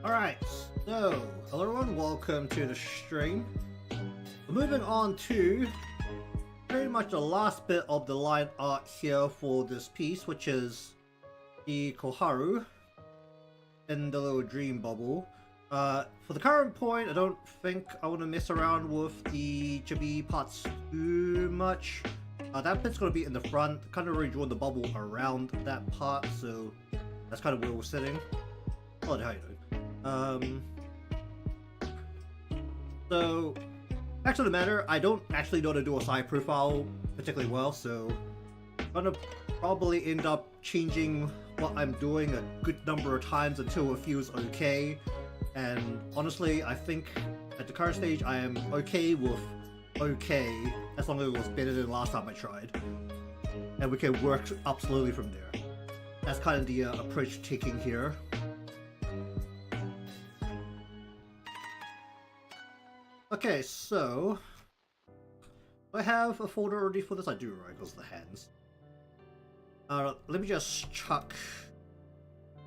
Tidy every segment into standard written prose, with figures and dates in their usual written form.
Alright, so hello everyone, welcome to the stream. We're moving on to pretty much the last bit of the line art here for this piece, which is the Koharu in the little dream bubble. For the current point, I don't think I want to mess around with the chibi parts too much. That bit's going to be in the front, kind of already drawn the bubble around that part, so that's kind of where we're sitting. Oh, how you doing? So, back to the matter, I don't actually know how to do a side profile particularly well, so I'm gonna probably end up changing what I'm doing a good number of times until it feels okay. And honestly, I think at the current stage, I am okay with okay, as long as it was better than last time I tried. And we can work up slowly from there. That's kind of the approach taking here. Okay, so I have a folder already for this. I do, right? Because the hands. Let me just chuck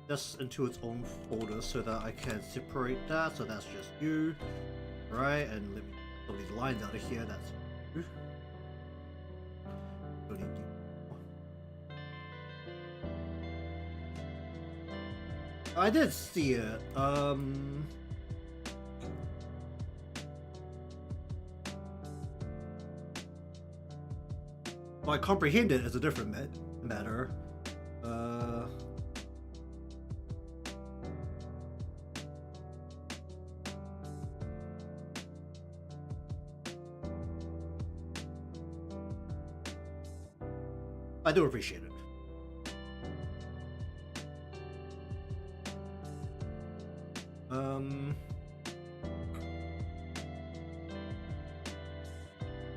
this into its own folder so that I can separate that. So that's just you, right? And let me put these lines out of here. That's you. I did see it. I comprehend it as a different matter. I do appreciate it.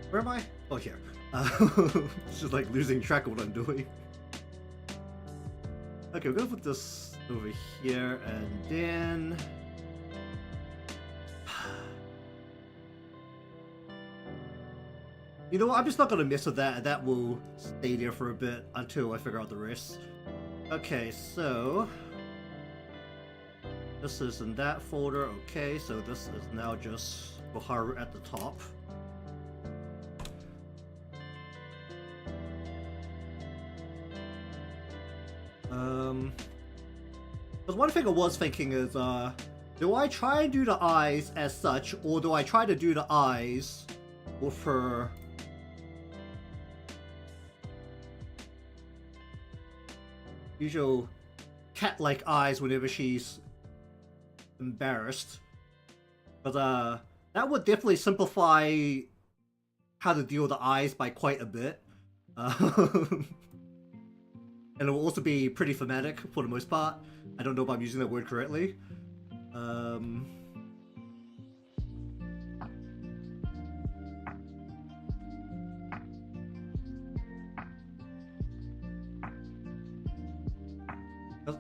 Where am I? Oh, here. It's just like losing track of what I'm doing. Okay, we're gonna put this over here and then... You know what, I'm just not gonna mess with that. That will stay there for a bit until I figure out the rest. Okay, so... This is in that folder, okay, so this is now just Koharu at the top. Because one thing I was thinking is, do I try and do the eyes as such, or do I try to do the eyes with her usual cat-like eyes whenever she's embarrassed? But that would definitely simplify how to deal with the eyes by quite a bit. And it will also be pretty thematic for the most part. I don't know if I'm using that word correctly.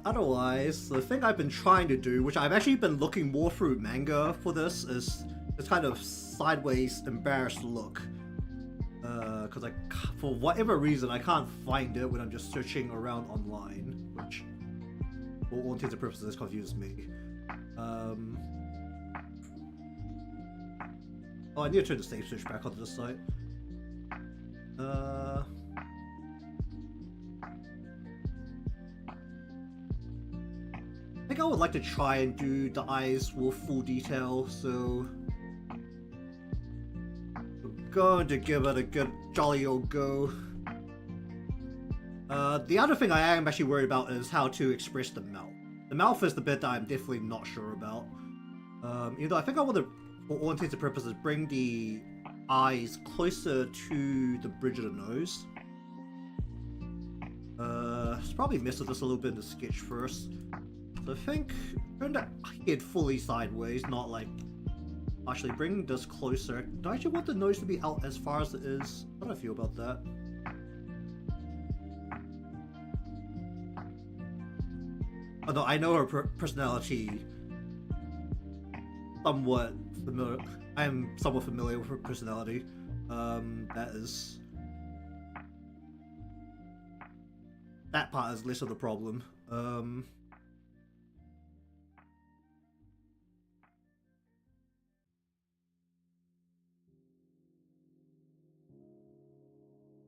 Otherwise, the thing I've been trying to do, which I've actually been looking more through manga for this, is this kind of sideways embarrassed look. Because for whatever reason, I can't find it when I'm just searching around online, which, for all intents and purposes, confuses me. Oh, I need to turn the save search back onto this site. I think I would like to try and do the eyes with full detail, so... Going to give it a good jolly old go. The other thing I am actually worried about is how to express the mouth. The mouth is the bit that I'm definitely not sure about. You know, I think I want to, for all intents and purposes, bring the eyes closer to the bridge of the nose. Let's probably mess with this a little bit in the sketch first. So I think turn that head fully sideways, not like... Actually, bring this closer. Do I actually want the nose to be out as far as it is? How do I feel about that? Oh no, I know her personality somewhat familiar. I am somewhat familiar with her personality. That part is less of the problem.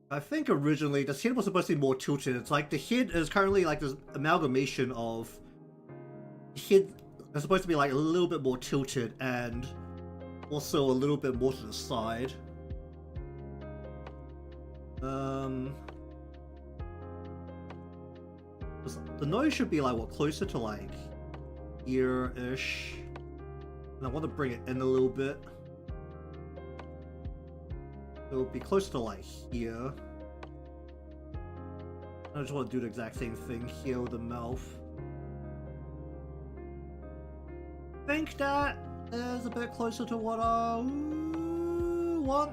I think originally the head was supposed to be more tilted. It's like the head is currently like this amalgamation of head that's supposed to be like a little bit more tilted and also a little bit more to the side. The nose should be like what, closer to like here-ish. And I want to bring it in a little bit. It'll be close to like here. I just want to do the exact same thing here with the mouth. I think that is a bit closer to what I want.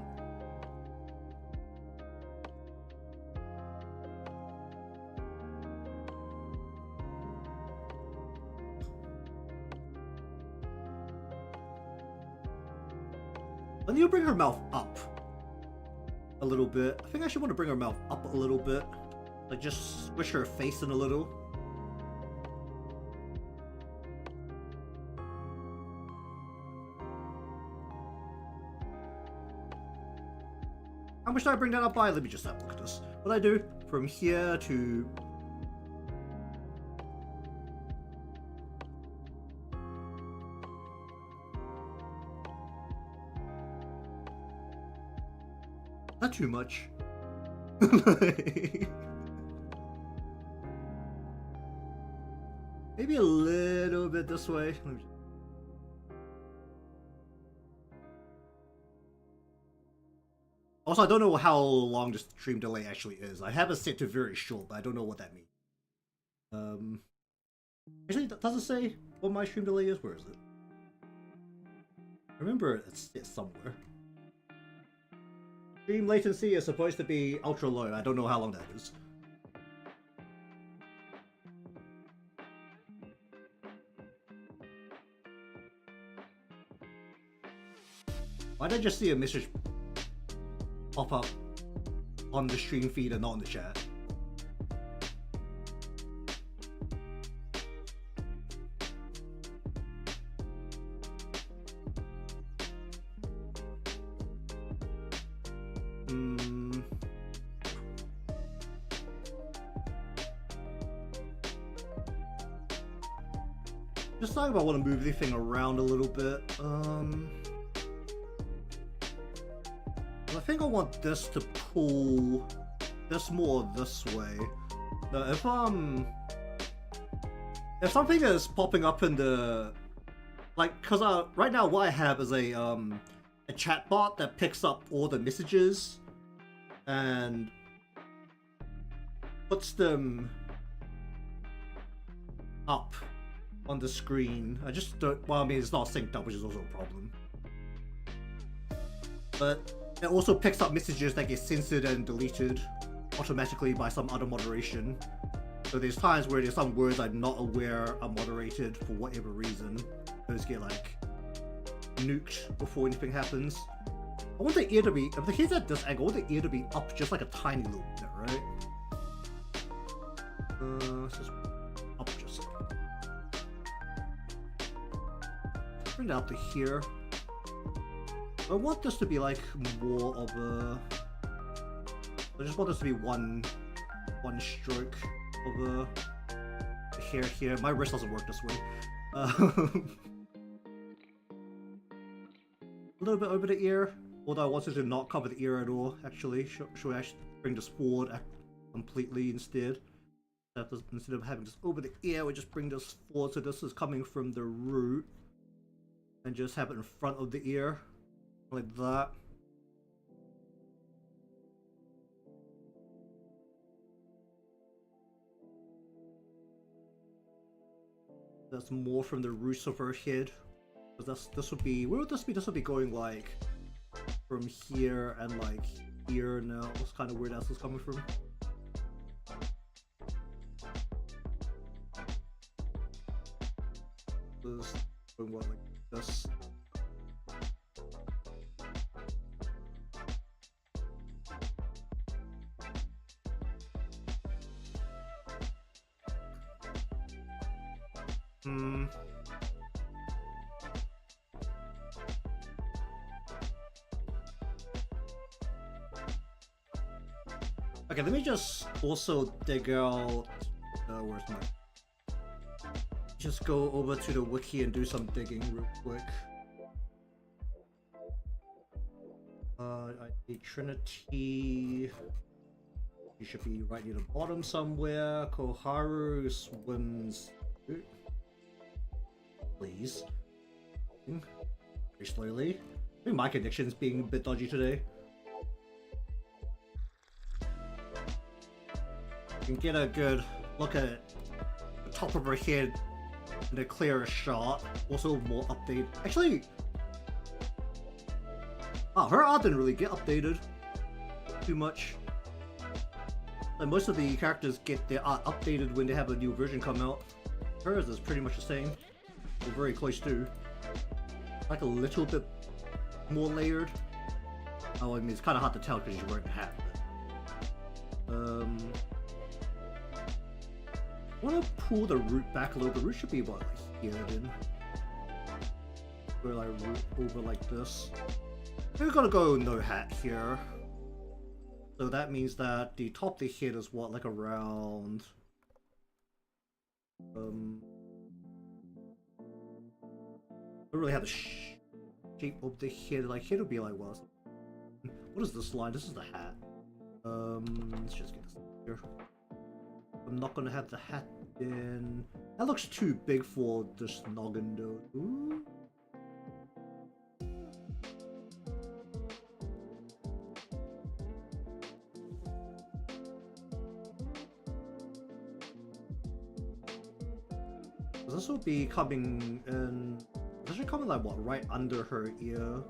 I need to bring her mouth up a little bit. I think I should want to bring her mouth up a little bit. Like just squish her face in a little. How much do I bring that up by? Let me just have a look at this. What do I do from here to... Not too much. Maybe a little bit this way. Also, I don't know how long the stream delay actually is. I have it set to very short, but I don't know what that means. Actually, does it say what my stream delay is? Where is it? I remember it's somewhere. Stream latency is supposed to be ultra low. I don't know how long that is. Why did I just see a message pop up on the stream feed and not in the chat? Just talking about I want to move the thing around a little bit. I think I want this to pull this more this way. Now, if something is popping up in the cause right now what I have is a chat bot that picks up all the messages and puts them up on the screen. I just don't, well, I mean, it's not synced up, which is also a problem. But it also picks up messages that get censored and deleted automatically by some other moderation. So there's times where there's some words I'm not aware are moderated for whatever reason. Those get like nuked before anything happens. I want the ear to be, if the head's at this angle, I want the ear to be up just like a tiny little bit, right? Let's just up just a second. Bring that up to here. I want this to be like more of a... I just want this to be one stroke of a hair here. My wrist doesn't work this way. A little bit over the ear, although I wanted to not cover the ear at all, actually. Should I actually bring this forward completely instead? Instead of having this over the ear, we just bring this forward so this is coming from the root. And just have it in front of the ear. Like that. That's more from the roots of her head. Because this would be, where would this be? This would be going like from here and like here now. It's kind of weird that's coming from. This going what, like this. Okay, let me just also dig out. Where's my? Just go over to the wiki and do some digging real quick. I need Trinity. You should be right near the bottom somewhere. Koharu swims. Please. Very slowly. I think my connection's being a bit dodgy today. You can get a good look at the top of her head in a clearer shot. Also more updated. Actually, her art didn't really get updated too much. And most of the characters get their art updated when they have a new version come out. Hers is pretty much the same. Or very close to. Like a little bit more layered. Oh, I mean, it's kind of hard to tell because she's wearing a hat. But, I want to pull the root back a little. The root should be about like here then. Where I root over like this. We're gonna go no hat here. So that means that the top of the head is what, like around... I don't really have the shape of the head. Like, head would be like, what is this line? This is the hat. Let's just get this here. I'm not gonna have the hat in. That looks too big for this noggin though. Ooh. This will be coming in. This should come like what, right under her ear.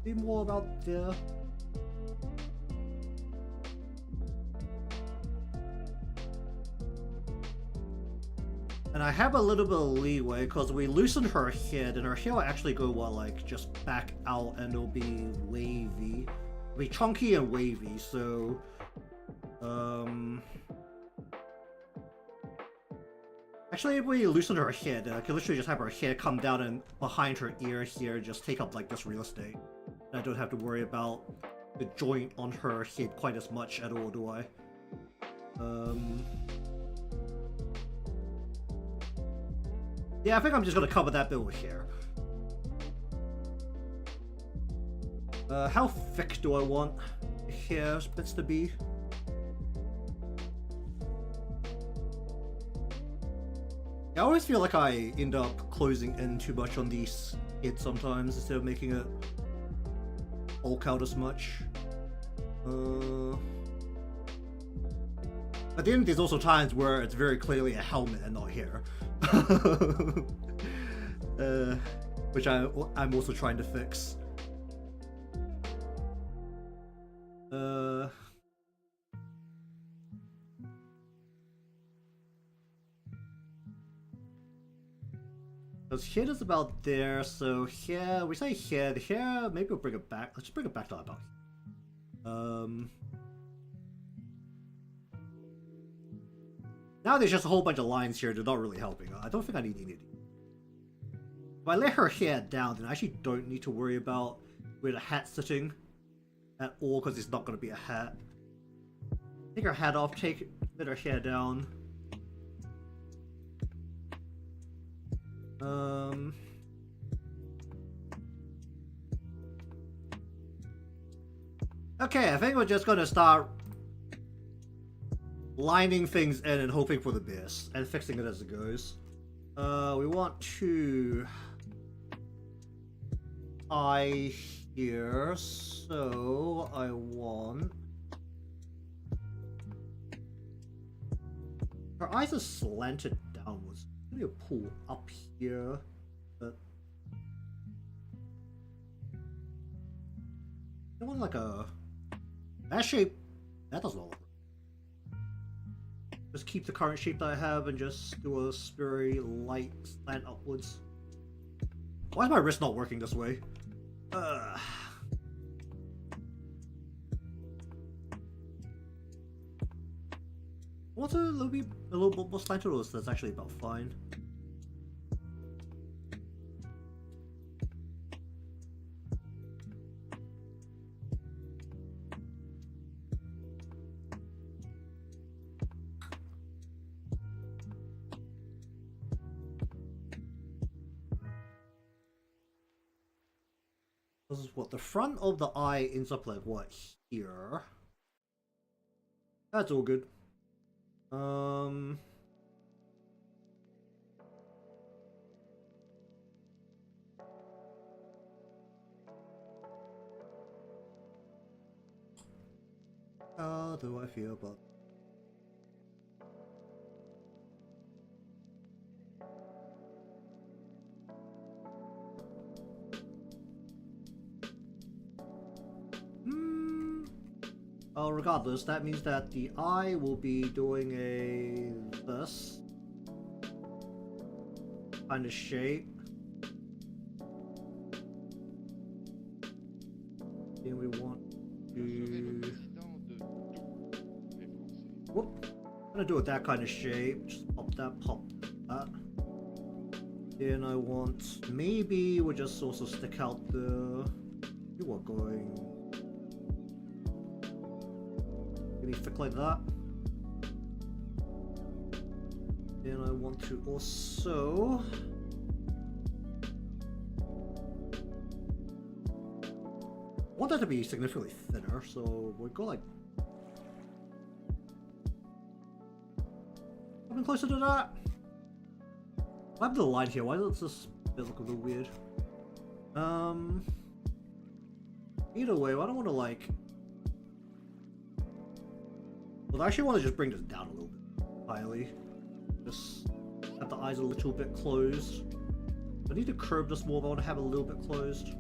Be more about there. And I have a little bit of leeway because we loosened her head, and her hair will actually go what, like just back out, and it'll be wavy. It'll be chunky and wavy. So, actually, if we loosen her head, I can literally just have her hair come down and behind her ear here, just take up like this real estate. And I don't have to worry about the joint on her head quite as much at all, do I? Yeah, I think I'm just gonna cover that bit with hair. How thick do I want the hair bits to be? I always feel like I end up closing in too much on these heads sometimes instead of making it bulk out as much. But then there's also times where it's very clearly a helmet and not hair. Which I'm also trying to fix. Because head is about there, so here, we say here, the hair, maybe we'll bring it back. Let's bring it back to about here. Now there's just a whole bunch of lines here. They're not really helping. I don't think I need any. If I lay her hair down, then I actually don't need to worry about where the hat's sitting at all, because it's not going to be a hat. Take her hat off, let her hair down. Okay, I think we're just going to start lining things in and hoping for the best and fixing it as it goes. We want to eye here, so I want her eyes are slanted downwards. Maybe a pull up here, but I want like a that shape. That doesn't work. Just keep the current shape that I have and just do a very light slant upwards. Why is my wrist not working this way? What's a little bit more slanted, or that's actually about fine. This is what the front of the eye ends up like. What here? That's all good. How do I feel about? Oh, regardless, that means that the eye will be doing this kind of shape. Then we want to. Whoop. I'm gonna do it that kind of shape. Just pop that, pop that. Then I want. Maybe we'll just also stick out the. You are going. Maybe thick like that. Then I want to also want that to be significantly thinner, so we'll go like coming closer to that. I have the line here. Why does this look a little weird? Either way, I don't want to like. Well, I actually want to just bring this down a little bit highly. Just have the eyes a little bit closed. I need to curve this more, but I want to have it a little bit closed.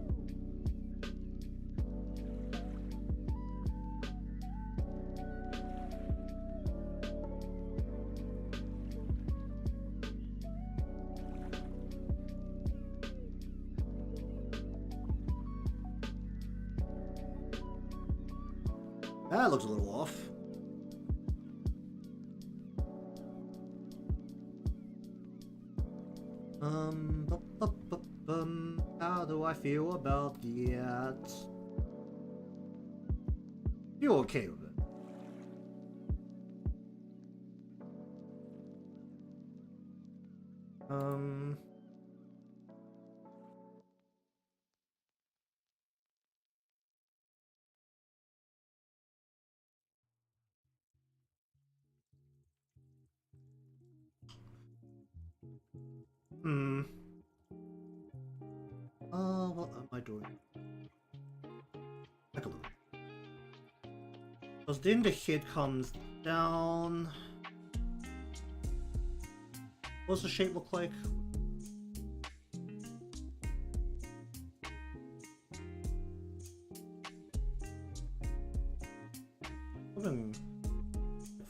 That looks a little off. How do I feel about that? You okay with it? What am I doing? Take a look. Because then the head comes down. What's the shape look like?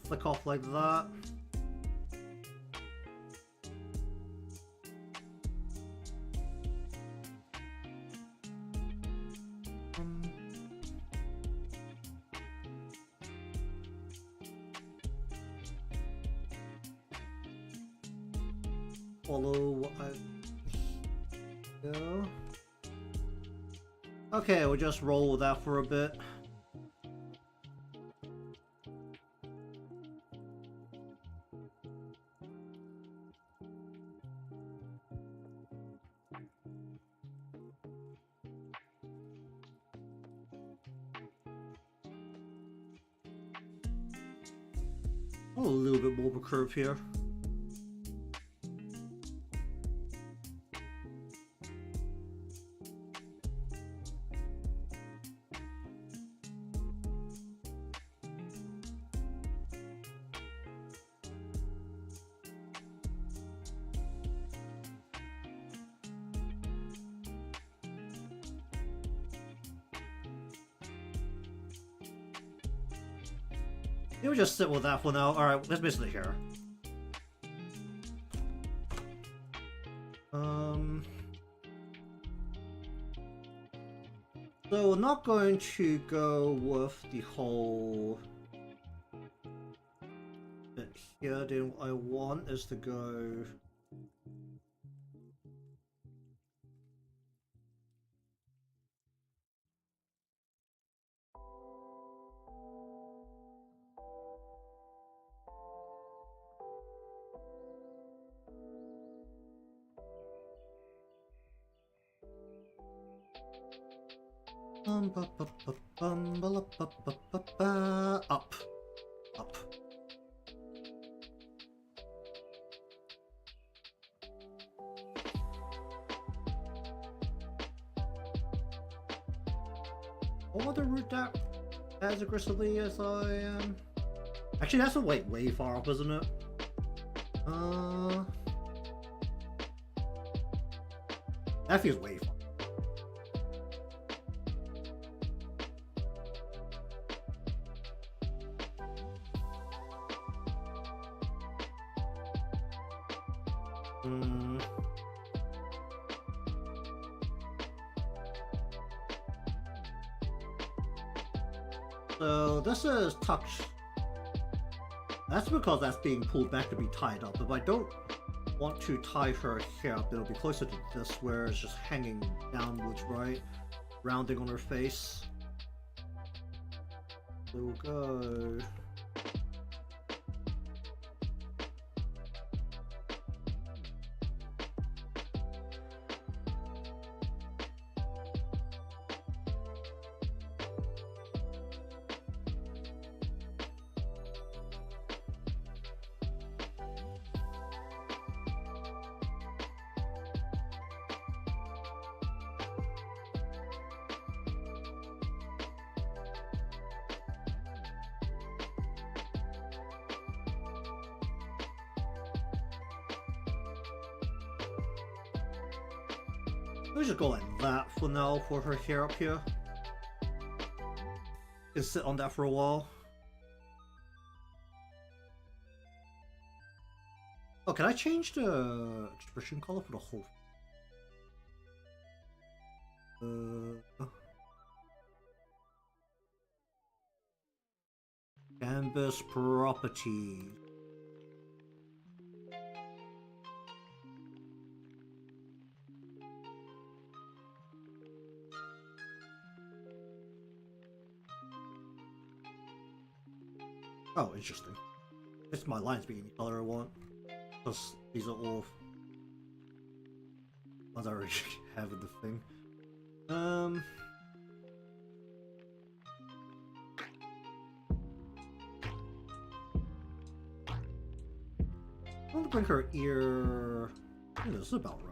Flick off like that. Follow what I go. Okay, we'll just roll with that for a bit. A little bit more of a curve here. You'll just sit with that for now. Alright, that's basically here. So we're not going to go with the whole bit here. Then what I want is to go Up. Up. I want to root that as aggressively as I am. Actually, that's way far up, isn't it? That feels way far. So this is touch. That's because that's being pulled back to be tied up. If I don't want to tie her hair up, it'll be closer to this where it's just hanging downwards, right? Rounding on her face. So we'll go. Let me just go like that for now for her hair up here. Just sit on that for a while. Oh, can I change the expression color for the whole? Canvas property. Oh, interesting. It's my lines being the color I want. Plus, these are all ones I already have in the thing. I want to bring her ear. I think this is about right.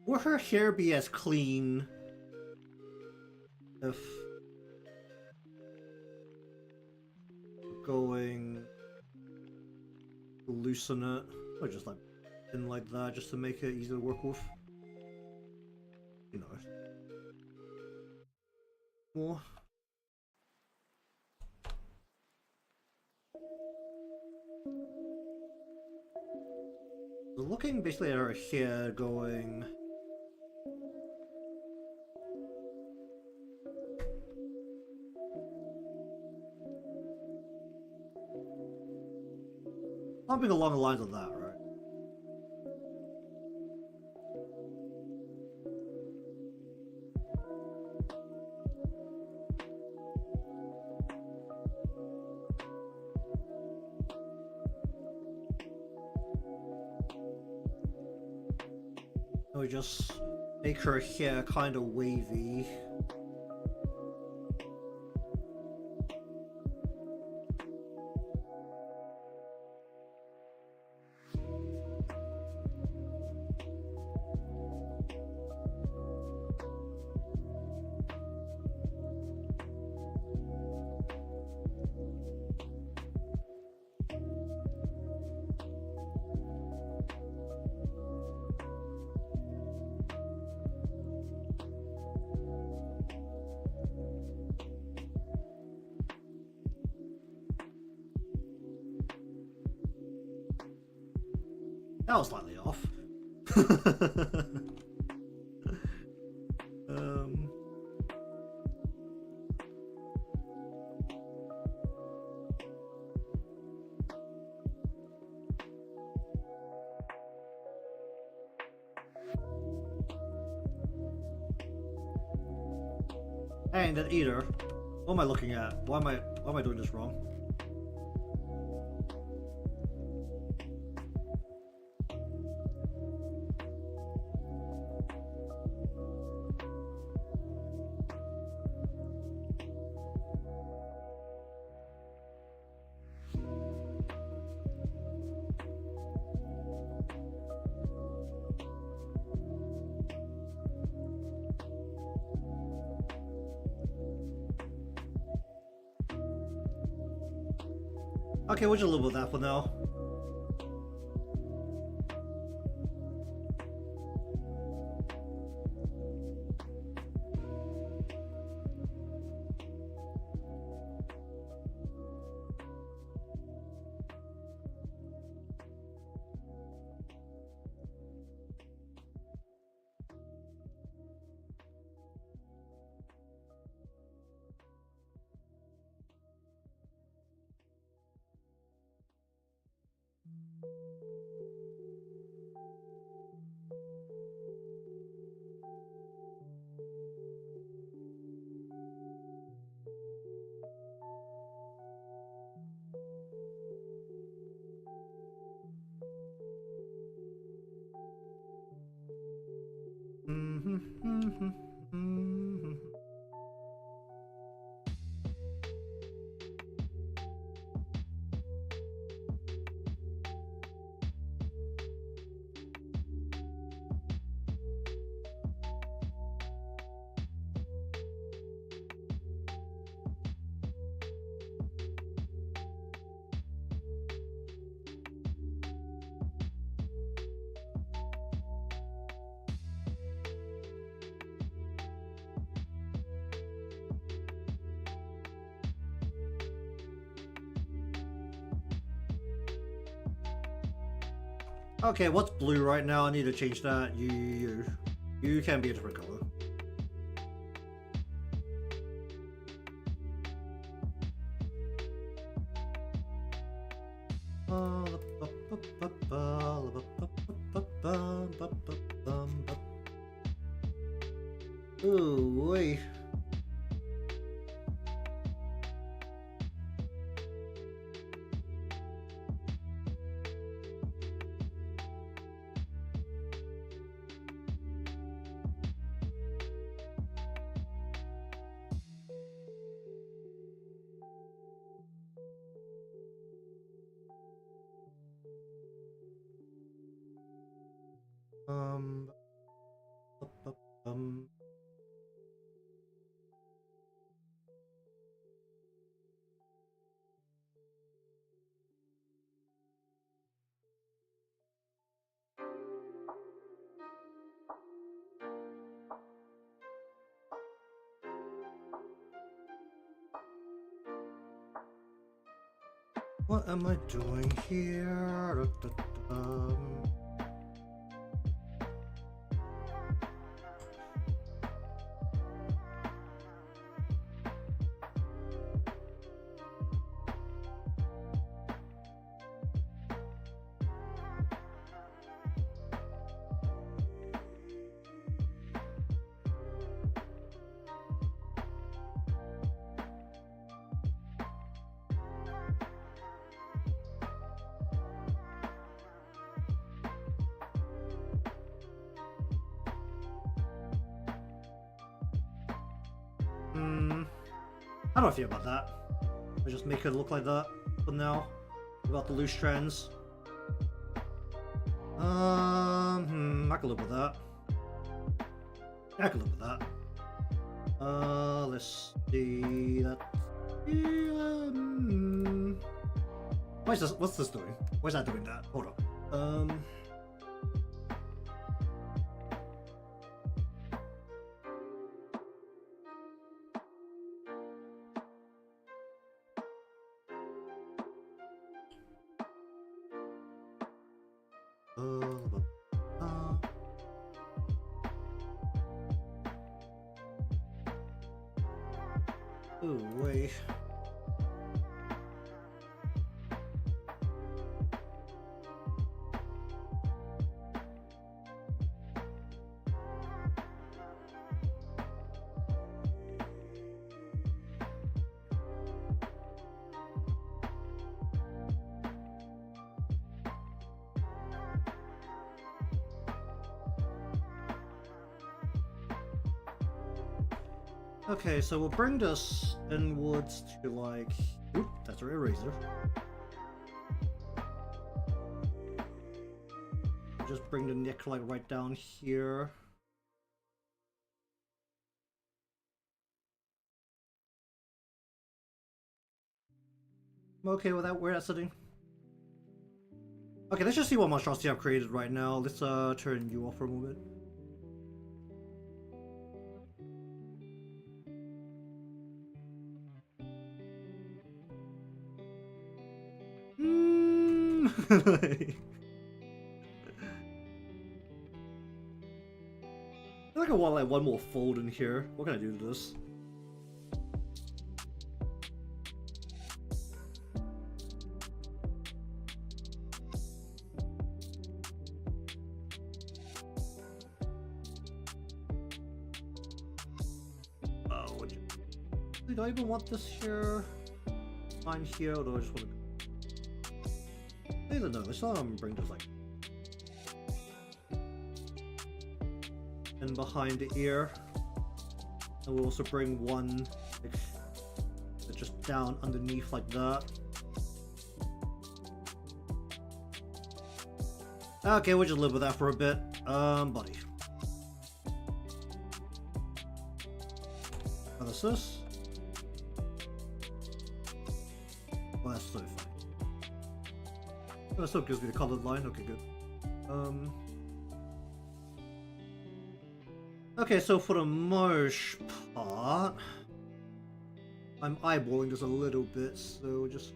Will her hair be as clean if going to loosen it, or just like in like that, just to make it easier to work with? You know, more. So looking basically at her hair, going. Something along the lines of that, right? We just make her hair kind of wavy. That was slightly off. um... And then either. What am I looking at? Why am I doing this wrong? Okay, we'll just live with that for now. Okay, what's blue right now? I need to change that. You can be a different color. Ooh, wait. Um, um, what am I doing here? How do I feel about that? I just make it look like that for now. About the loose strands. I can live with that. I can live with that. Let's see that. What's this doing? Why is that doing that? Hold up. Oh, wait. Okay, so we'll bring this inwards to like... Oop, that's our eraser. Just bring the neck like right down here. I'm okay with that, where that's sitting. Okay, let's just see what monstrosity I've created right now. Let's turn you off for a moment. I feel like I want like one more fold in here. What can I do to this? Oh, do I even want this here? Line here, or do I just want to? I don't know. Let's bring this like in behind the ear, and we'll also bring one like, just down underneath like that. Okay, we'll just live with that for a bit, buddy. What is this? Well, that's so fine. That still gives me the colored line. Okay, good. Okay, so for the most part, I'm eyeballing this a little bit, so just...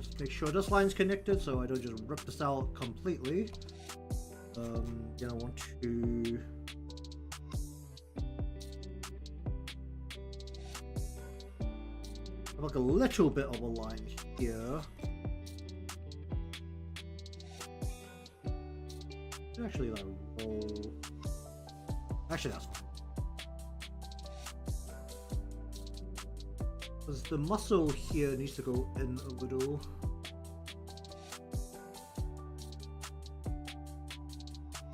just make sure this line's connected so I don't just rip this out completely. Then I want to have like a little bit of a line here. Actually, like roll. Actually, that's fine. Because the muscle here needs to go in a little.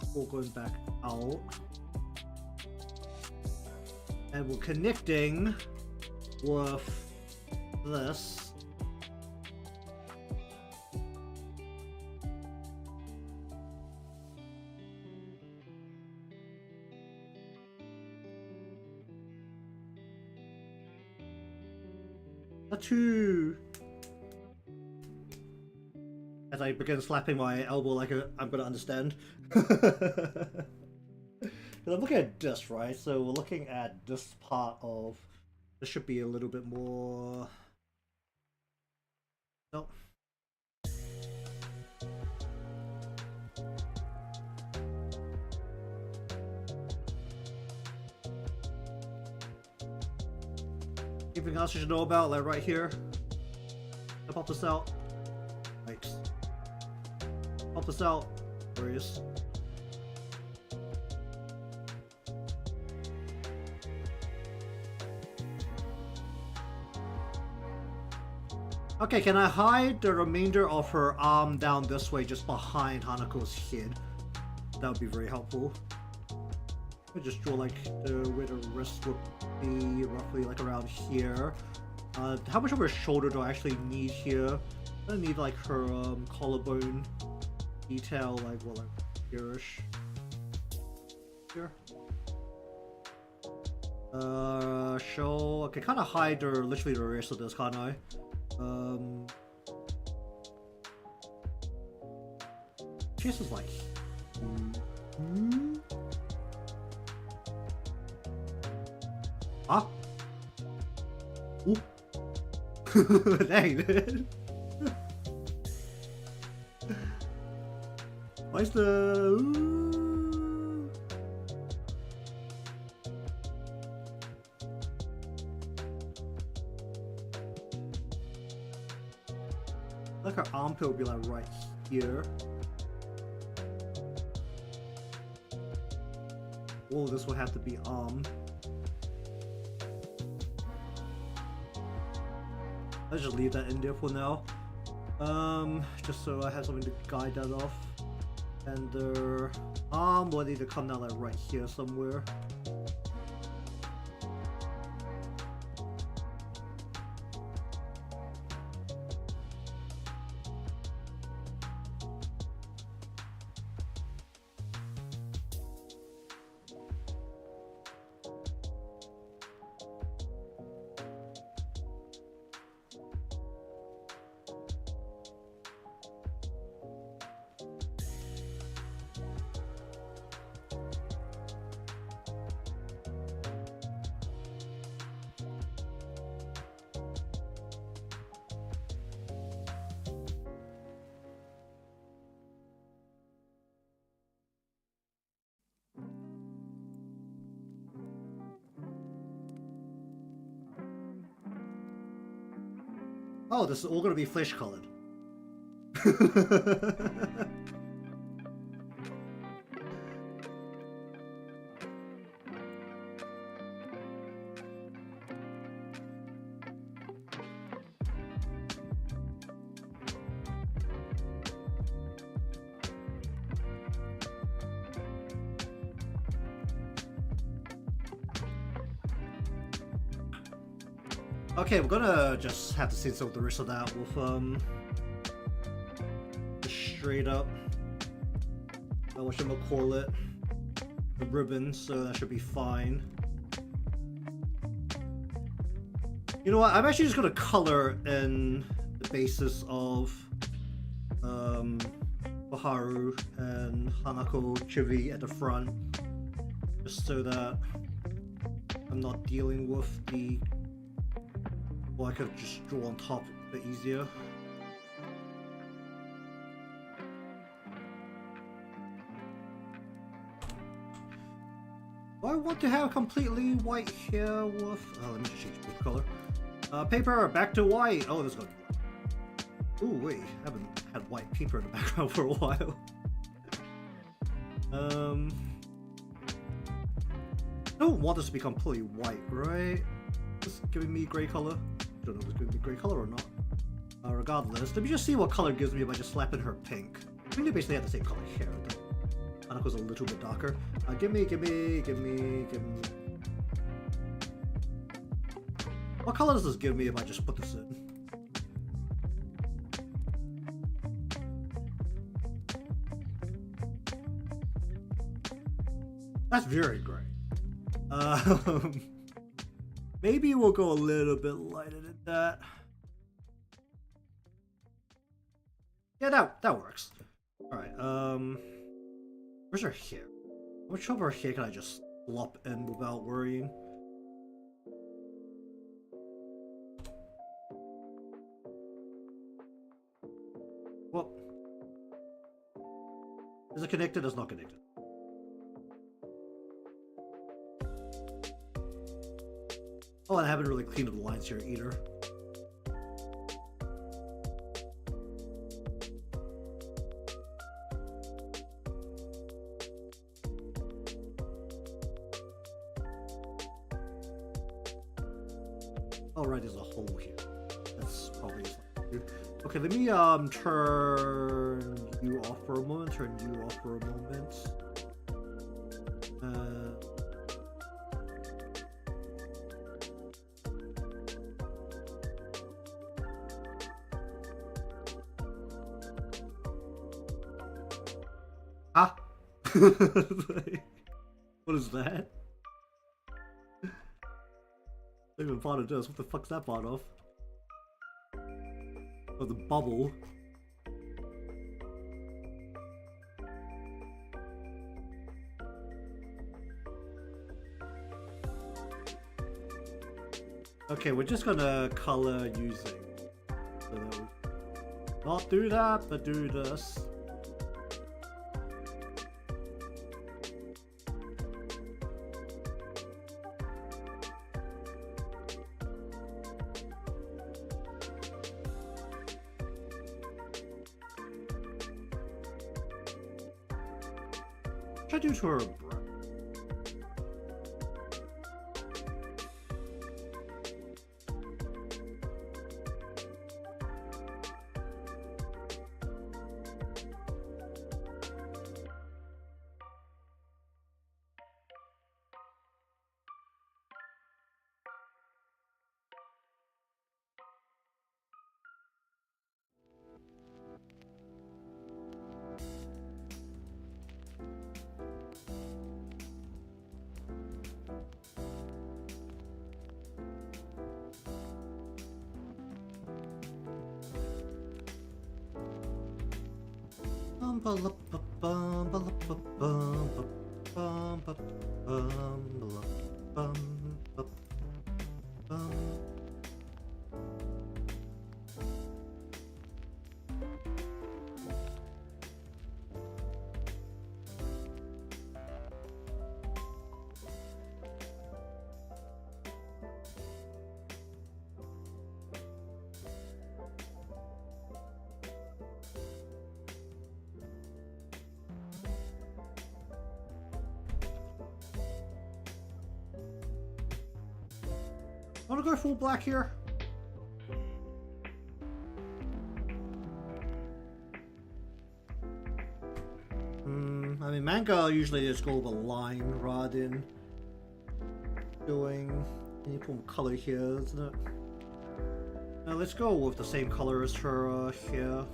Before going back out. And we're connecting with this. As I begin slapping my elbow like I'm gonna understand. Because I'm looking at this, right? So we're looking at this part of... This should be a little bit more... Nope. Anything else you should know about, like right here? I'll pop this out. Thanks. Pop this out. Curious. Okay, can I hide the remainder of her arm down this way, just behind Hanako's head? That would be very helpful. I just draw like where the wrist would be, roughly like around here. How much of her shoulder do I actually need here? I need like her collarbone detail, like well, like here-ish. Here. Show. I can kind of hide or literally the rest of this, can't I? This is like. Huh? Ooh. Dang, dude. Why's the. Like her armpit will be like right here. Oh, this will have to be Let's just leave that in there for now. Just so I have something to guide that off. And their arm will need to come down like right here somewhere. Oh, this is all gonna be flesh colored. Okay, we're gonna just have to censor the rest of that with straight up whatchamacallit, the ribbon, so that should be fine. You know what, I'm actually just gonna color in the basis of Koharu and Hanako Chibi at the front, just so that I'm not dealing with the. Well, I could just draw on top a bit easier. Do I want to have completely white here with... Oh, let me just change the color. Paper, back to white! Oh, this is gonna be white. Ooh, wait. I haven't had white paper in the background for a while. I don't want this to be completely white, right? Just giving me gray color. Don't know if it's going to be gray color or not. Regardless, let me just see what color it gives me by just slapping her pink. I think they basically have the same color hair. Hanako's a little bit darker. Give me. What color does this give me if I just put this in? That's very gray. Maybe we'll go a little bit lighter than that. Yeah, that works. Alright, where's her hair? How much of her hair can I just slop in without worrying? Well, is it connected? It's not connected. Oh, and I haven't really cleaned up the lines here either. Oh, right, there's a hole here. That's probably just like you. Okay, let me turn you off for a moment. Turn you off for a moment. What is that? Not even part of this. What the fuck's that part of? Oh, the bubble. Okay, we're just gonna color using. So that we not do that, but do this. What should I do to her brow? Wanna go full black here? I mean, manga usually just go with a line rather than doing any form of color here, isn't it? Now let's go with the same color as her here.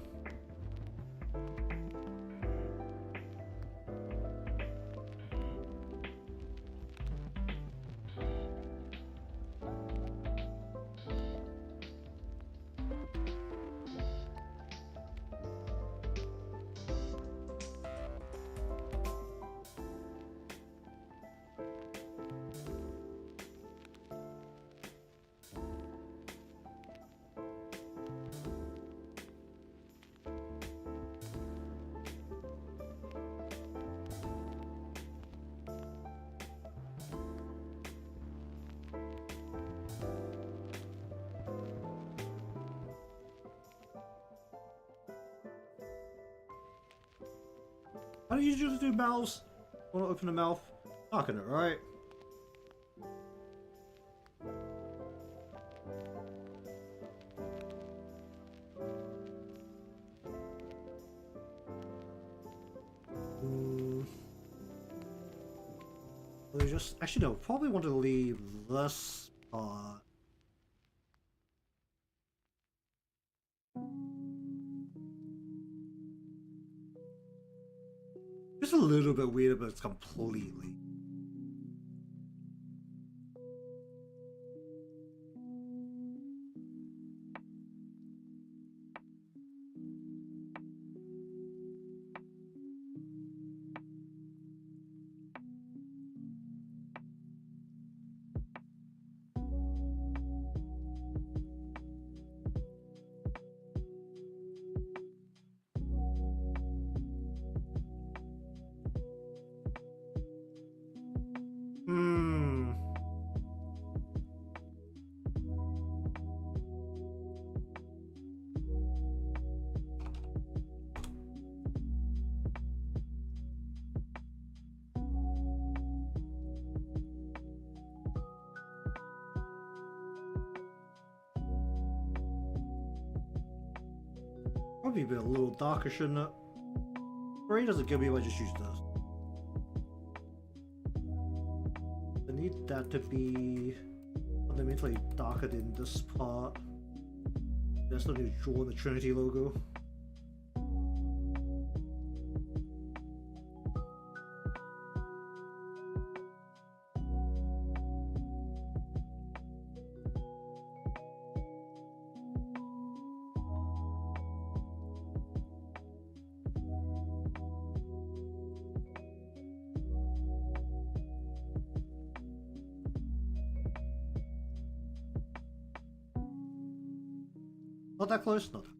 How do you just do mouths? Want to open the mouth? Knocking it, right? Well, just actually no. Probably want to leave this part. Just a little bit weird, but it's completely. Probably be a little darker, shouldn't it? Gray doesn't give me what I just used this. I need that to be fundamentally darker than this part. I still need to draw the Trinity logo. Not that close? Not that.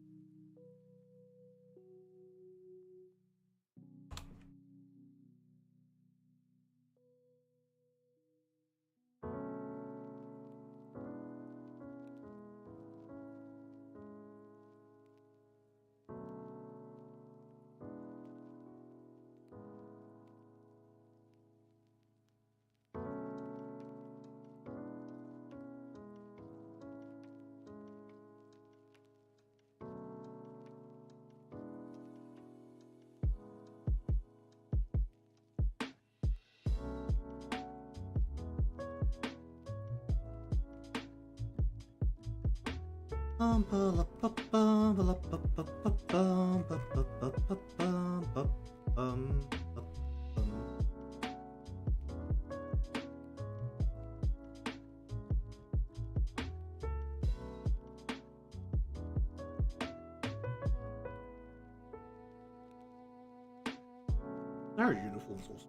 There are uniforms also.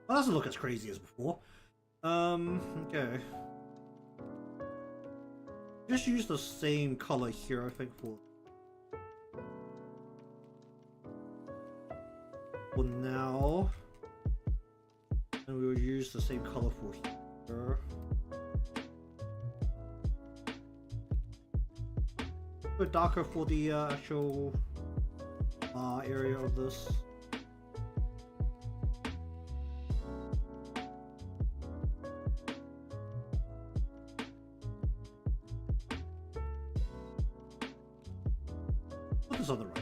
Well, doesn't look as crazy as before. Okay. Just use the same color here, I think, for now. And we will use the same color for here. A bit darker for the actual area of this. Put this on the right.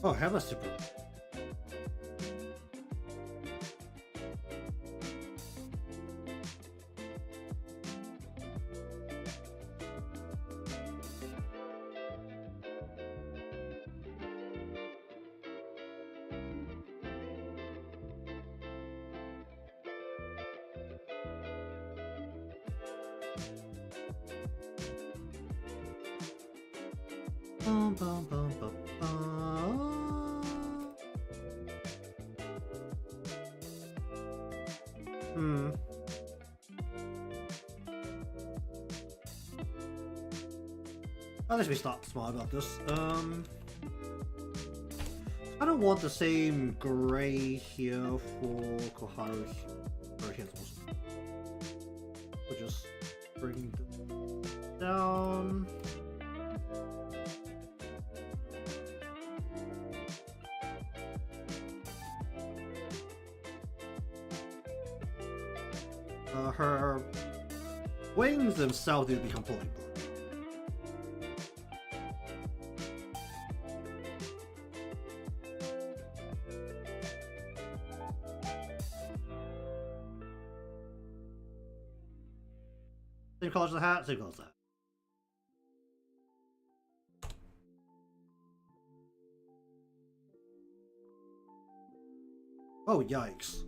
Oh, have a super. Bum, bum, bum, bum, bum. At least we start smart about this. I don't want the same gray here for Koharu's versions also. We'll just bring them down. Her wings themselves need to become fully blue. Same color as the hat, same color as that. Oh, yikes.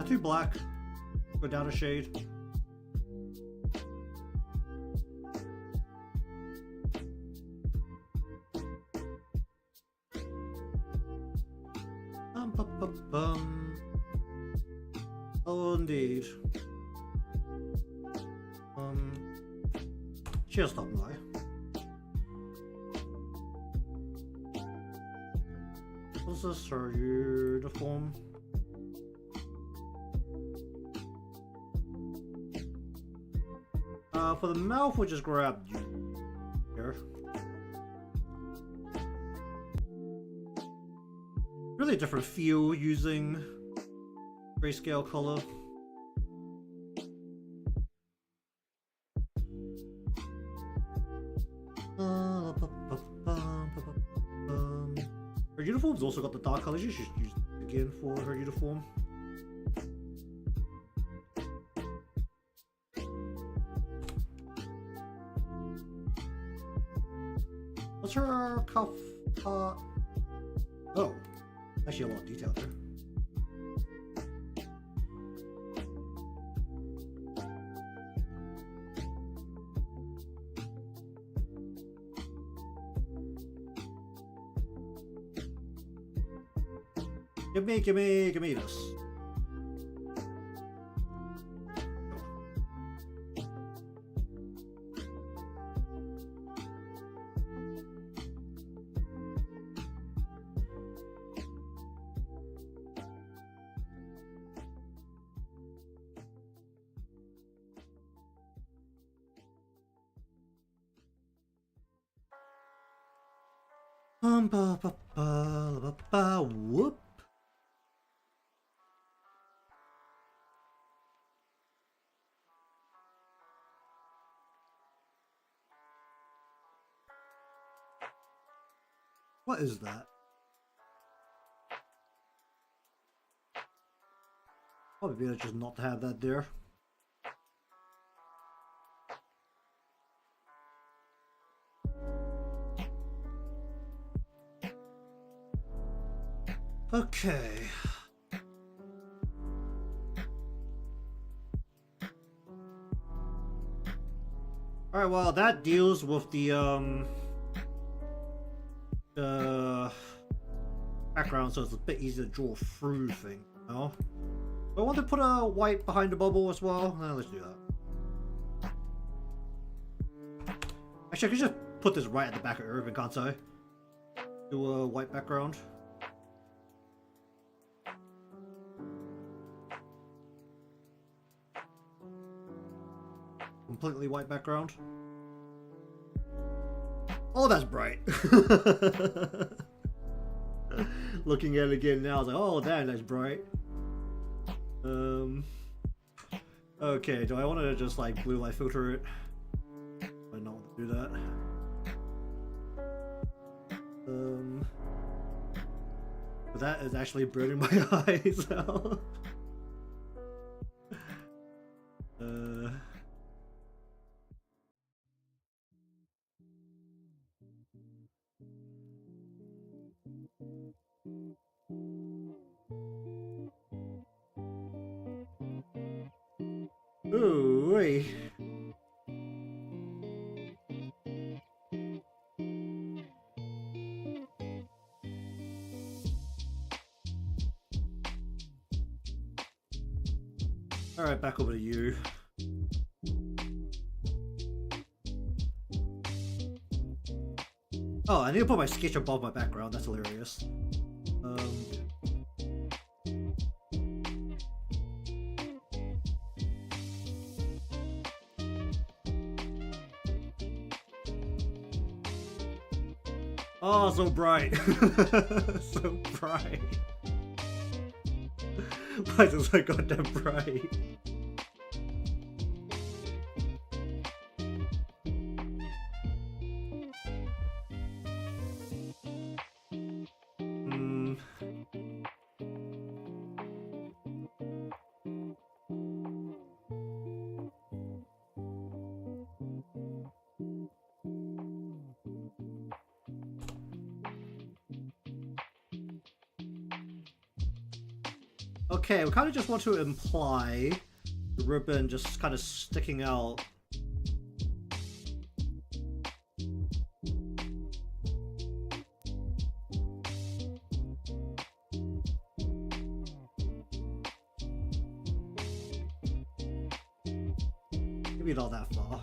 Too black. Go down a shade. Oh, indeed. Cheers, stop by. What's this? Her uniform? For the mouth, we'll just grab you here. Really different feel using grayscale color. Her uniform's also got the dark colors. You should use it again for her uniform. What's her cuff? Oh, actually a lot of detail there. Give me this. Whoop. What is that? Probably better just not to have that there. Okay. Alright, well that deals with the background, so it's a bit easier to draw through thing, you know? I want to put a white behind the bubble as well. Let's do that. Actually, I could just put this right at the back of Urban, can't I? Do a white background. Completely white background. Oh, that's bright. Looking at it again now, I was like, oh damn, that's bright. Okay, do I want to just like blue light filter it? I don't want to do that. But that is actually burning my eyes out. Ooh, wait. Alright, back over to you. Oh, I need to put my sketch above my background, that's hilarious. Oh, so bright. So bright. Why is it so goddamn bright? Okay, we kind of just want to imply the ribbon just kind of sticking out. Maybe not that far.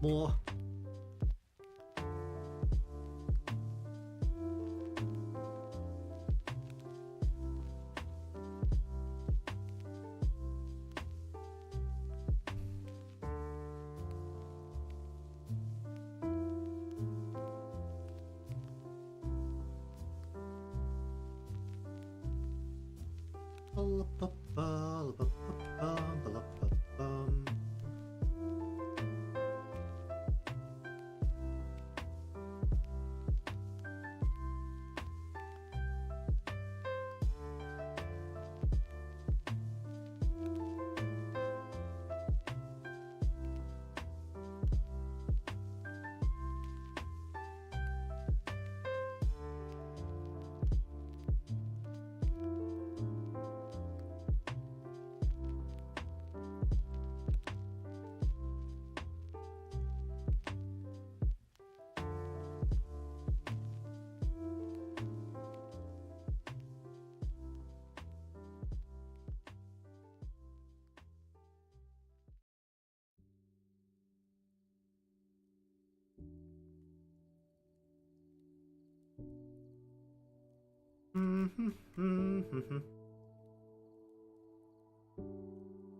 More.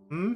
Hmm?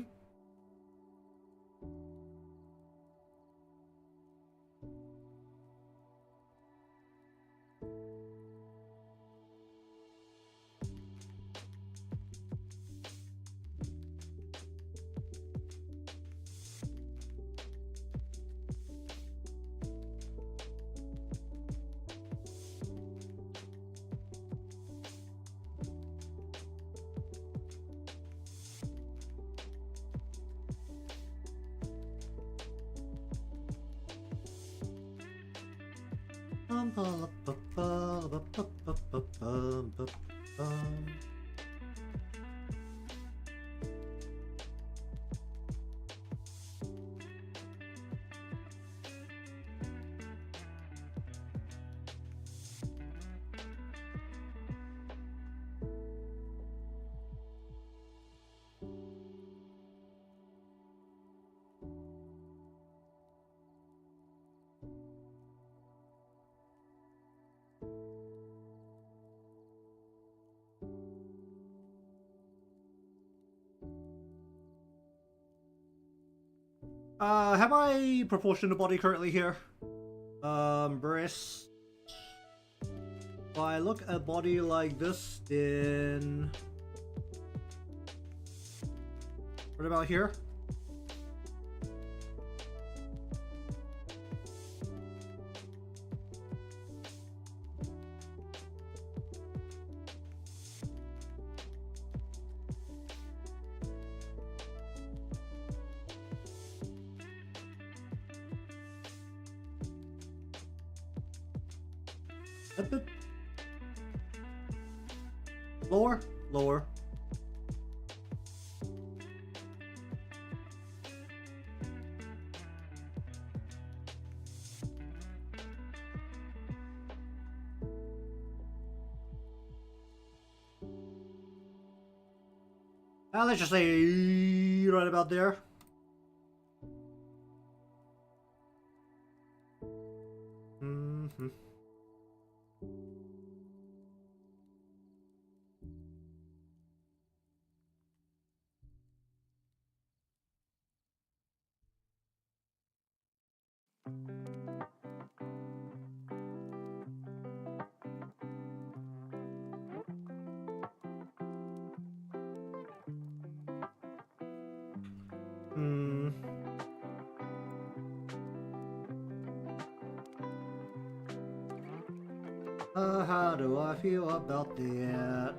Have I proportioned the body currently here? Breast. If I look at a body like this, then what about here? A bit lower, lower. Let's just say right about there. Mm-hmm. Hmm. How do I feel about that?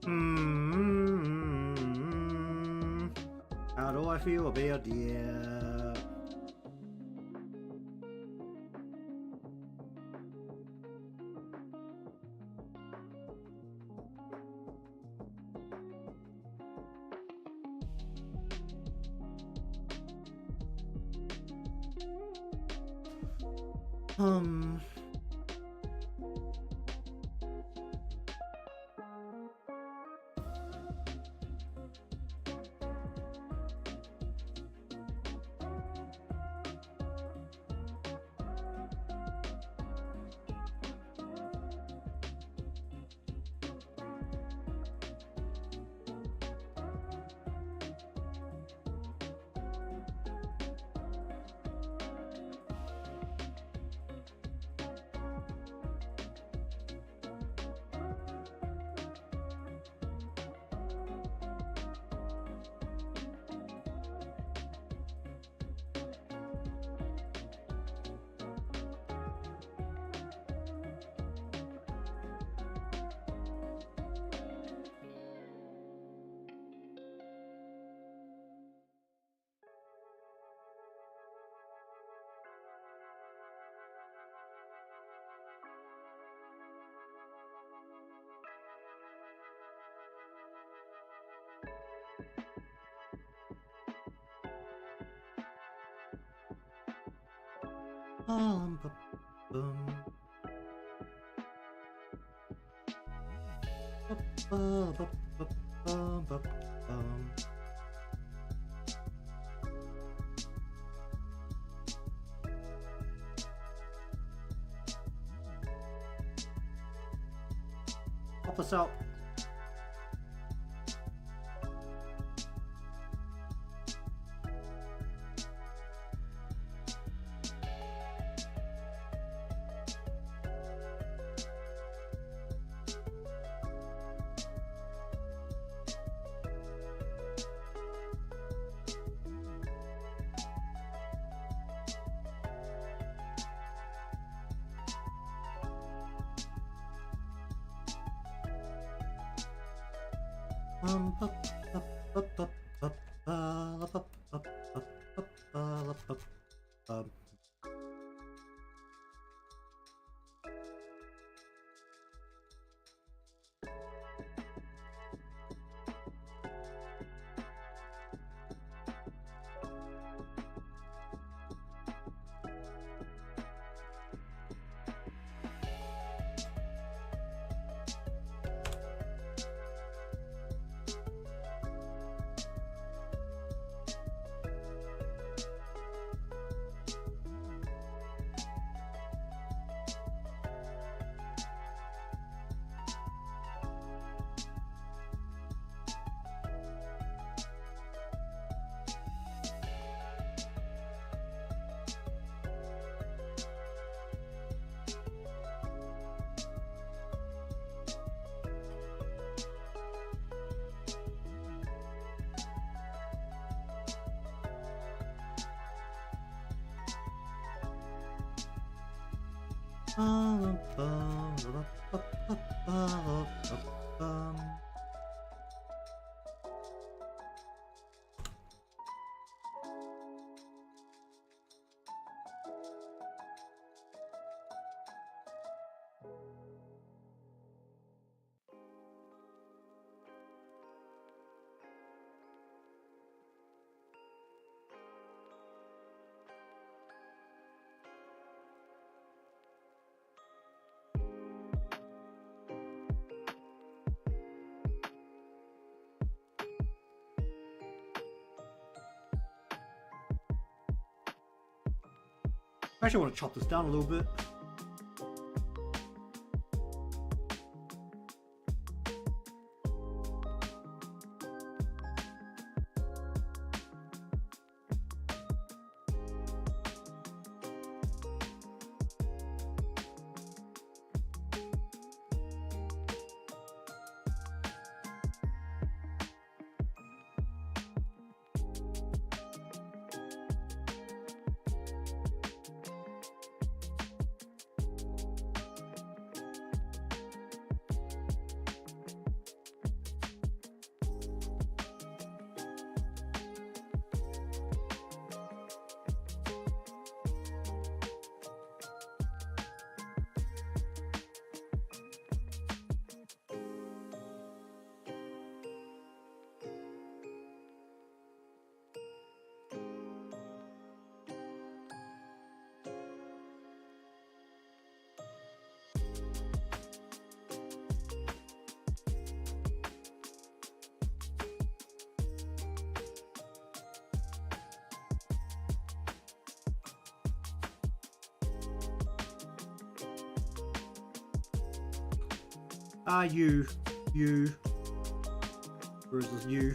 Hmm. How do I feel about that? Um. Bum, bum, bum. Bum, bum, bum, bum, bum, bum. Help us out. I actually want to chop this down a little bit. You. Where's this you?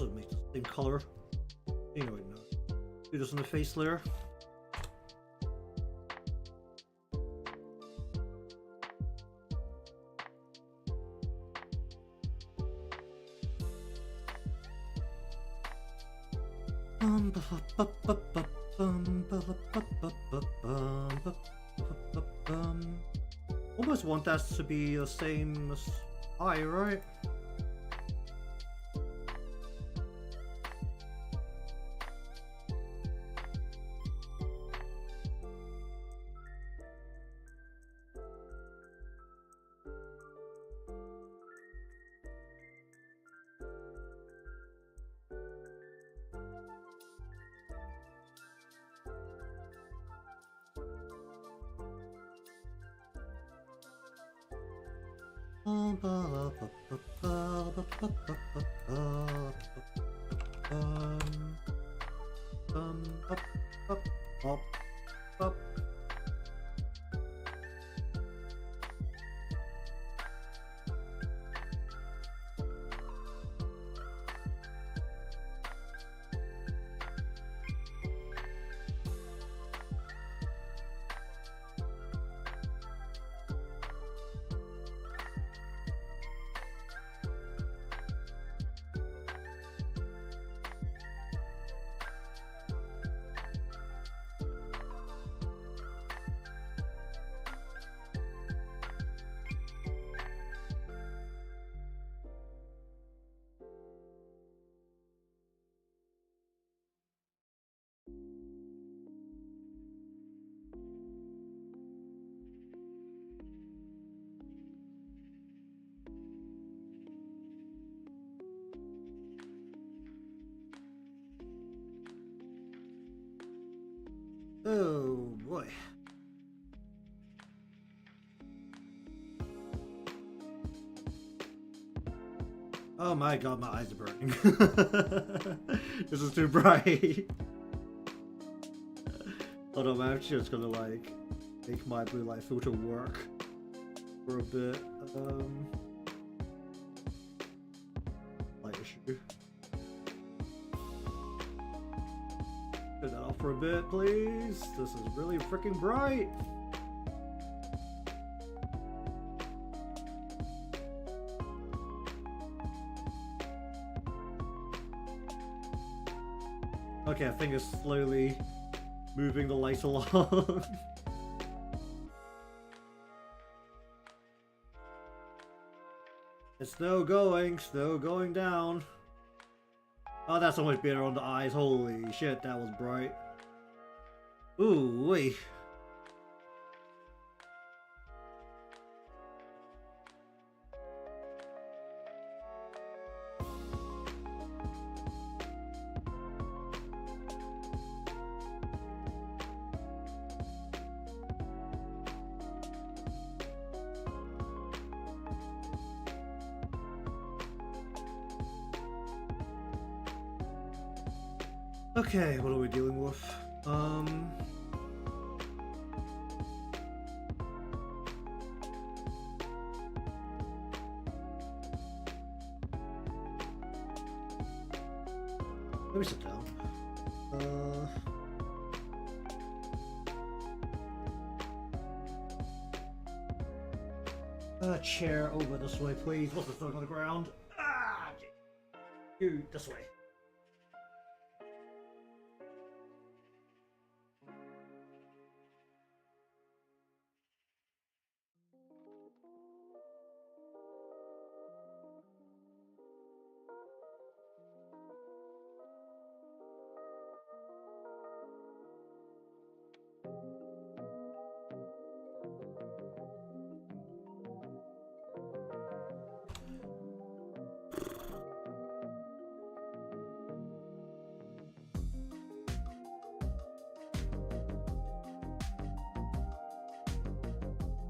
Doesn't make the same color. Anyway, no. Do this on the face layer. Almost want that to be the same as I, right? Oh boy. Oh my god, my eyes are burning. This is too bright. Hold on, I'm just gonna like make my blue light filter work for a bit. Light issue. Turn that off for a bit, please. This is really freaking bright. Okay, I think it's slowly moving the light along. It's still going down. Oh, that's so much better on the eyes. Holy shit, that was bright. Ooh, wait. Okay, what are we dealing with? Let me sit down. Chair over this way, please. What's the thing on the ground? Ah! You, this way.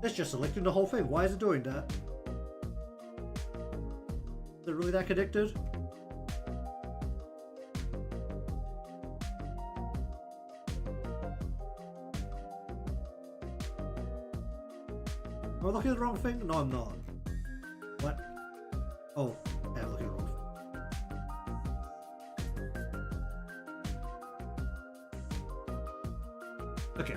It's just selecting the whole thing. Why is it doing that? Is it really that connected? Am I looking at the wrong thing? No, I'm not. What? Oh, yeah, I'm looking at the wrong Okay.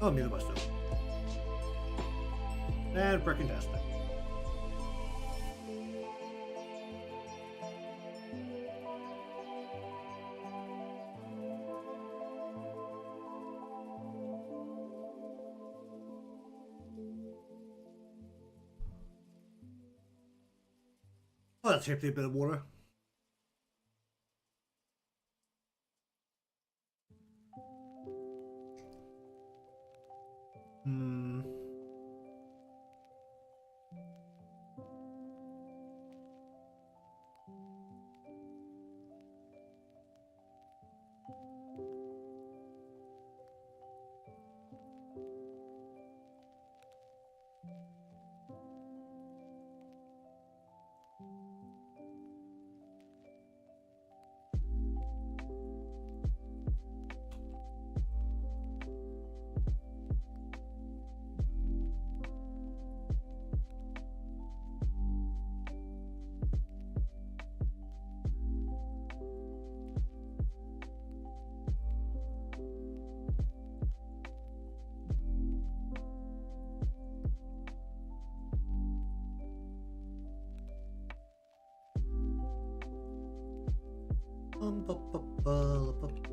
Oh, muted myself. And freaking tastic. Oh, that's safely a bit of water. Hmm. Bu- bu- bu- bu-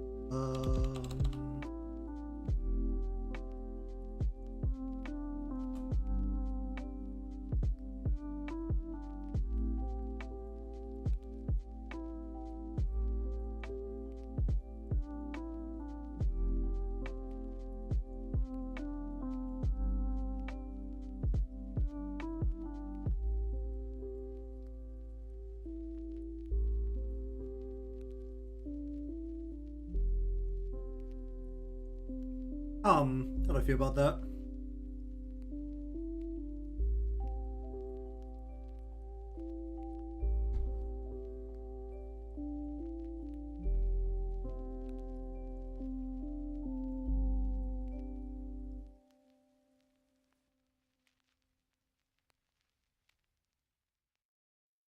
How do I feel about that?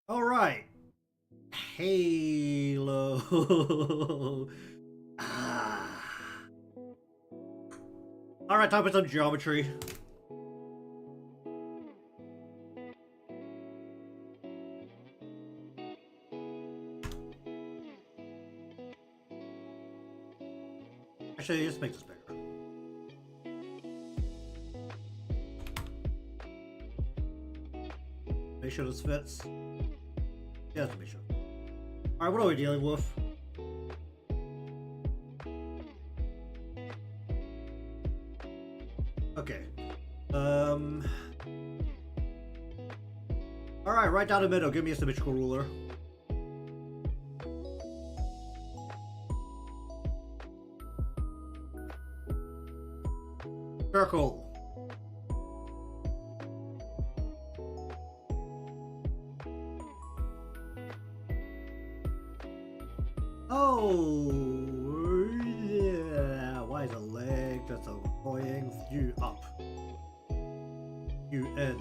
All right. Halo. Ah. All right, time for some geometry. Actually, let's make this bigger. Make sure this fits. Yeah, let's make sure. Alright, what are we dealing with? Okay. Alright, right down the middle, give me a symmetrical ruler. Circle. Oh, yeah. Why is a leg? That's annoying. You up. You in.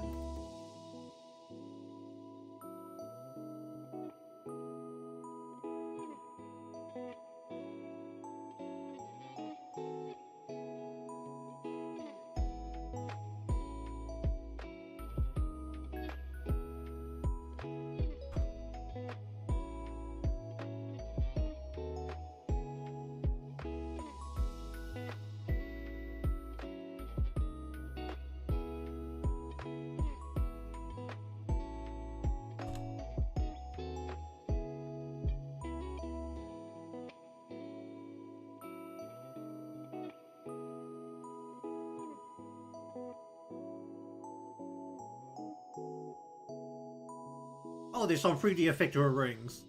Oh, there's some 3D effector rings.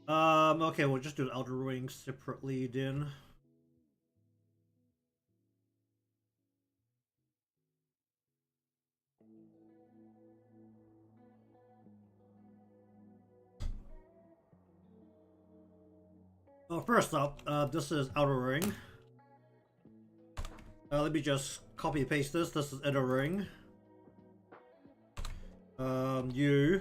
Okay, we'll just do the outer rings separately then. First up, this is outer ring. Let me just copy and paste this. This is inner ring. You.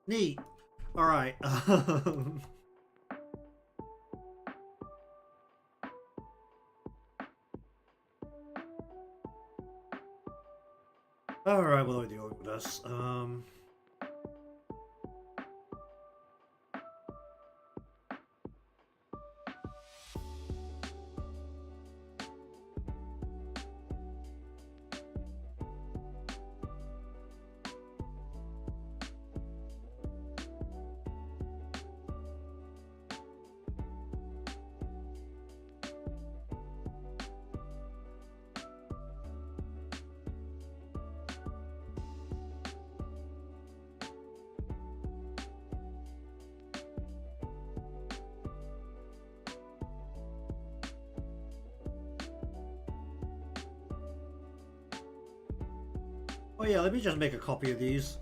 Neat. Alright. Alright, what are we doing with this? Oh yeah, let me just make a copy of these.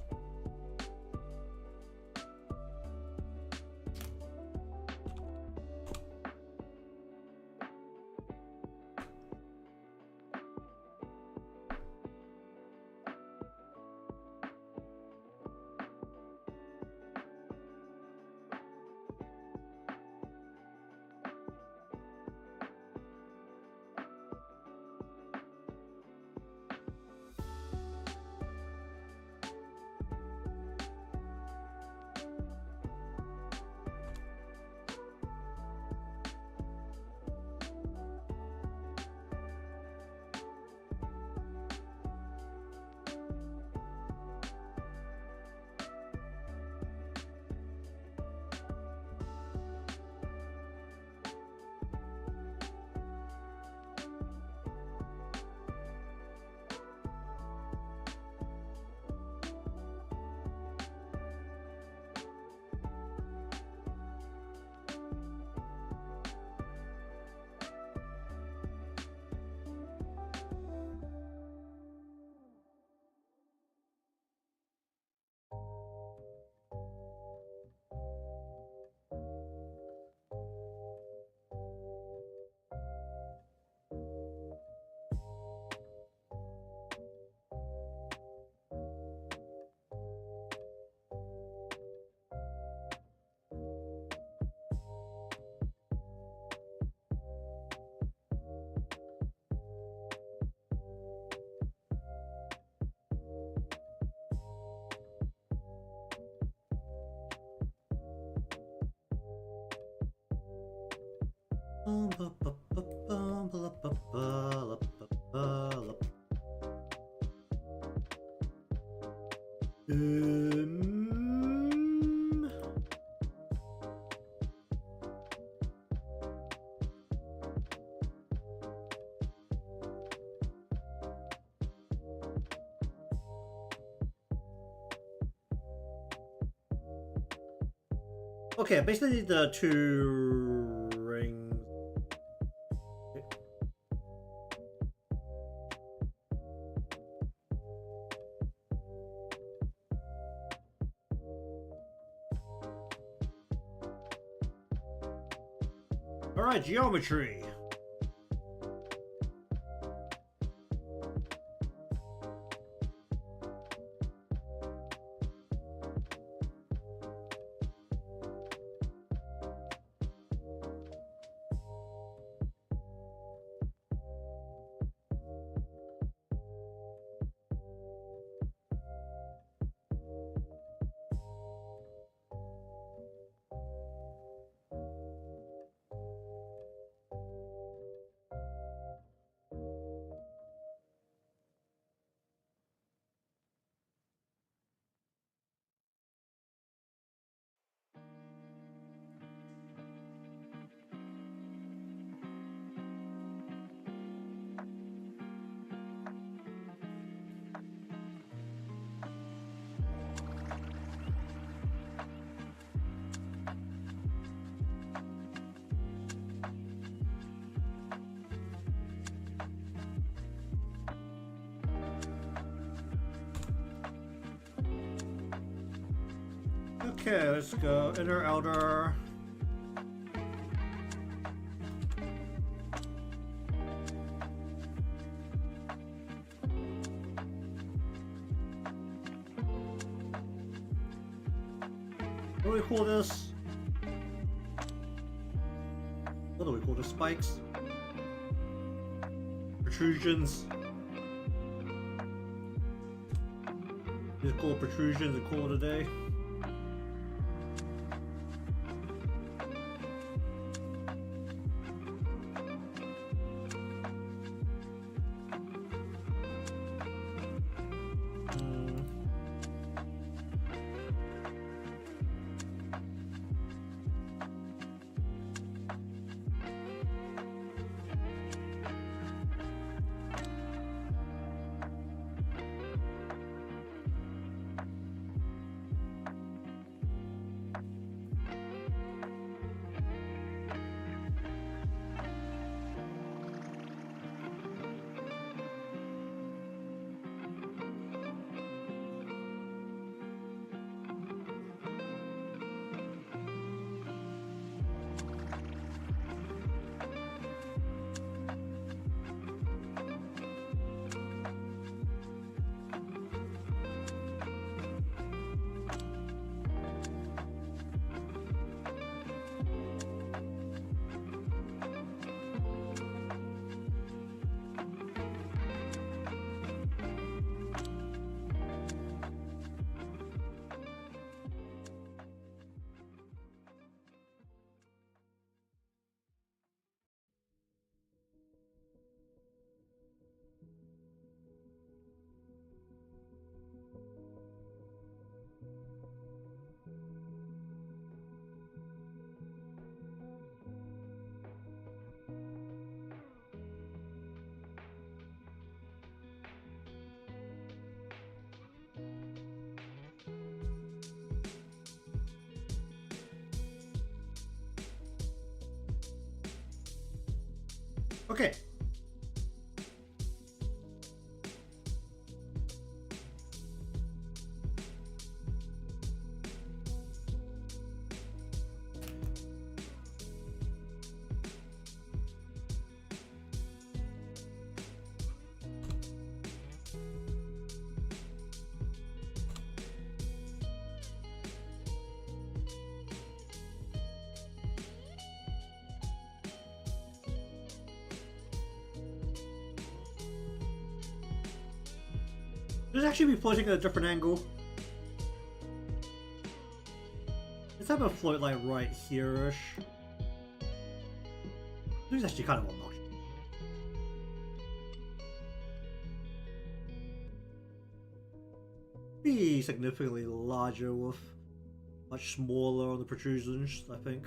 Okay, basically the two rings. Alright, geometry. Okay, let's go inner outer. What do we call this? What do we call this? Spikes? Protrusions? Just call it protrusions and call it a day. Okay. Let's actually be floating at a different angle. Let's have a float like right here-ish. This is actually kind of obnoxious. Be significantly larger with much smaller on the protrusions, I think.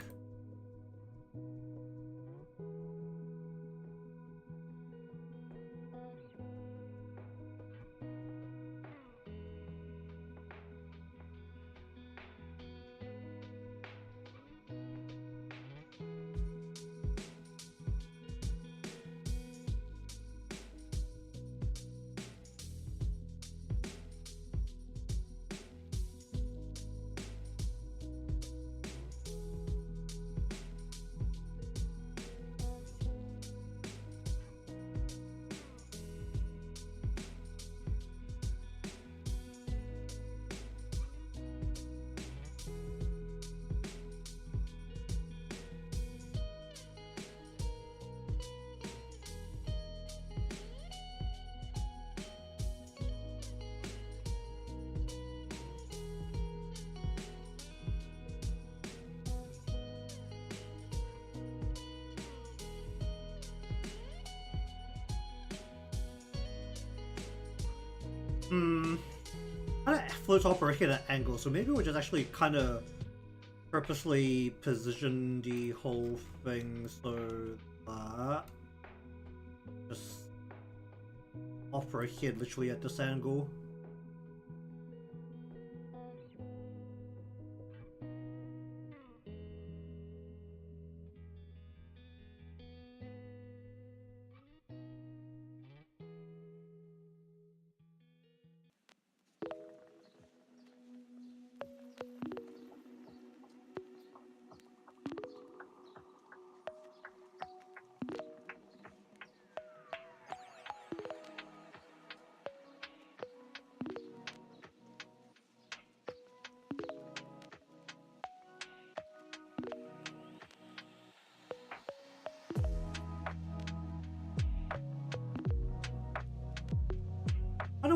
Floats operation at an angle, so maybe we'll just actually kind of purposely position the whole thing so that just operate literally at this angle.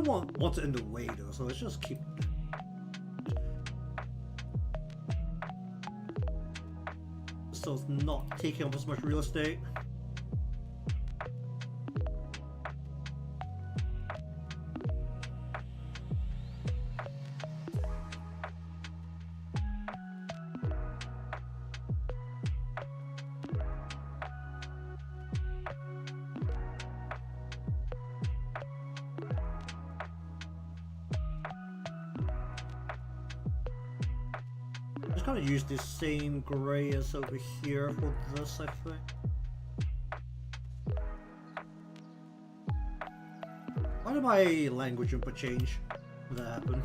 want it in the way though, so let's just keep. So it's not taking up as much real estate. Just kind of use this same gray as over here for this, I think. Why did my language input change when that happened?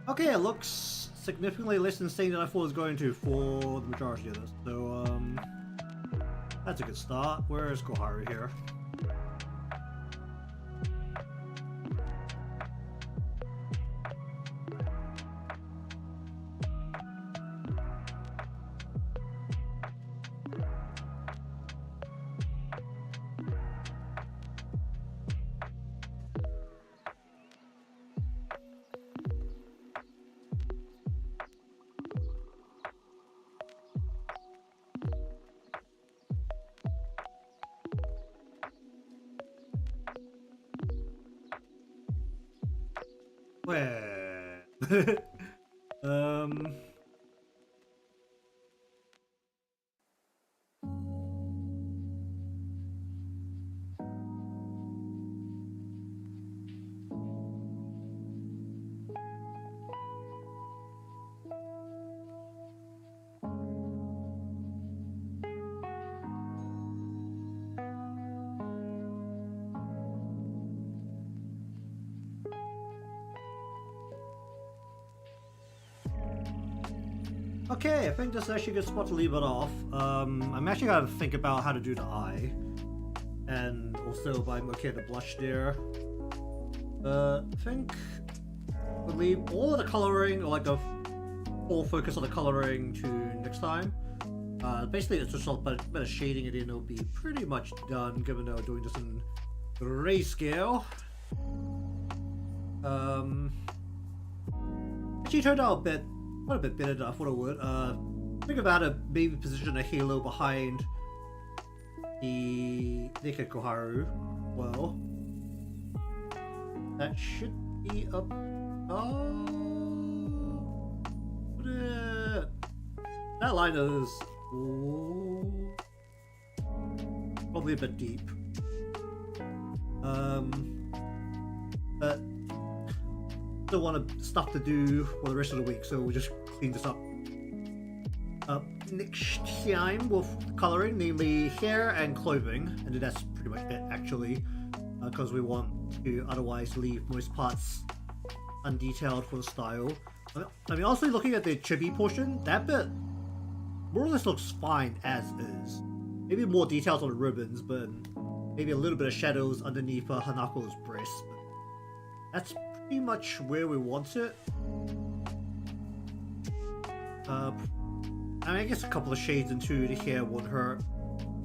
Okay, it looks significantly less insane than I thought it was going to for the majority of this. So, that's a good start. Where is Koharu here? Where? Okay, I think this is actually a good spot to leave it off. I'm actually gonna think about how to do the eye. And also, I'm okay with the blush there. I think we'll leave all of the coloring, or like the full focus on the coloring to next time. Basically, it's just a bit of shading it in, it'll be pretty much done, given that we're doing this in grayscale. Actually turned out quite a bit better than I thought it would. Think about it, maybe position a halo behind the naked Koharu. Well, that should be up. Oh, that line is probably a bit deep. But still want stuff to do for the rest of the week, so we'll just clean this up next time with coloring, namely hair and clothing, and then that's pretty much it actually, because we want to otherwise leave most parts undetailed for the style. I mean, honestly, looking at the chibi portion, that bit more or less looks fine as is. Maybe more details on the ribbons, but maybe a little bit of shadows underneath Hanako's breast. But that's pretty much where we want it. I mean, I guess a couple of shades into the hair won't hurt,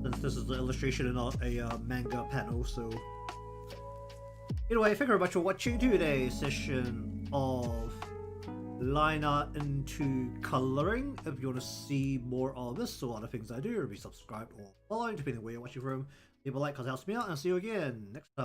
since this is the illustration and not a manga panel, so... Anyway, thank you very much for watching today's session of line art into coloring. If you want to see more of this or other things I do, be subscribed or following, depending on where you're watching from. Leave a like because it helps me out, and see you again next time.